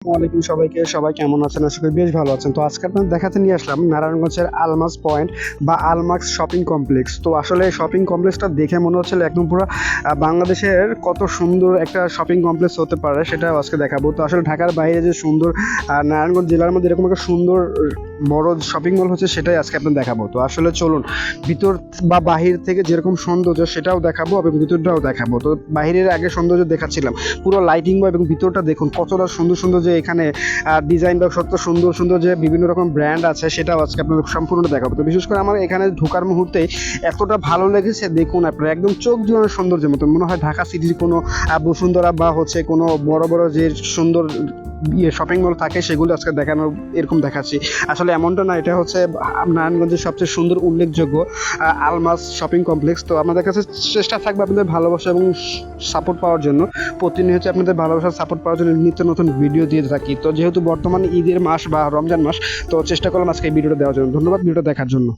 আসসালামু আলাইকুম সবাইকে। সবাই কেমন আছেন? আশা করি বেশ ভালো আছেন। তো আজকে আপনাদের দেখাতে নিয়ে আসলাম নারায়ণগঞ্জের আলমাস পয়েন্ট বা আলমাক্স শপিং কমপ্লেক্স। তো আসলে শপিং কমপ্লেক্সটা দেখে মনে হচ্ছিল একদম পুরো বাংলাদেশের কত সুন্দর একটা শপিং কমপ্লেক্স হতে পারে সেটাও আজকে দেখাবো। তো আসলে ঢাকার বাইরে যে সুন্দর নারায়ণগঞ্জ জেলার মধ্যে এরকম একটা সুন্দর বড় শপিং মল হচ্ছে সেটাই আজকে আপনাদের দেখাবো। তো আসলে চলুন ভিতর বা বাহির থেকে যেরকম সৌন্দর্য সেটাও দেখাবো এবং ভিতরটাও দেখাবো। তো বাহিরের আগে সৌন্দর্য দেখাচ্ছিলাম, পুরো লাইটিং এবং ভিতরটা দেখুন কতটা সুন্দর সুন্দর যে এখানে ডিজাইন বা সত্য সুন্দর সুন্দর যে বিভিন্ন রকম ব্র্যান্ড আছে সেটাও আজকে আপনাদের সম্পূর্ণ দেখাবো। তো বিশেষ করে আমার এখানে ঢোকার মুহূর্তে এতটা ভালো লেগেছে, দেখুন আপনারা একদম চোখ জুড়ানোর সৌন্দর্যের মতো মনে হয় ঢাকা সিটির কোনো বসুন্ধরা বা হচ্ছে কোনো বড় বড় যে সুন্দর শপিং মল থাকে সেগুলো আজকে দেখানো এরকম দেখাচ্ছি। আসলে এমনটা না, এটা হচ্ছে নারায়ণগঞ্জের সবচেয়ে সুন্দর উল্লেখযোগ্য আলমাস শপিং কমপ্লেক্স। তো আমাদের কাছে চেষ্টা থাকবে আপনাদের ভালোবাসা এবং সাপোর্ট পাওয়ার জন্য, প্রতিনিয়ত আপনাদের ভালোবাসার সাপোর্ট পাওয়ার জন্য নিত্য নতুন ভিডিও দিয়ে থাকি। তো যেহেতু বর্তমানে ঈদের মাস বা রমজান মাস, তো চেষ্টা করলাম আজকে এই ভিডিওটা দেওয়ার জন্য। ধন্যবাদ ভিডিওটা দেখার জন্য।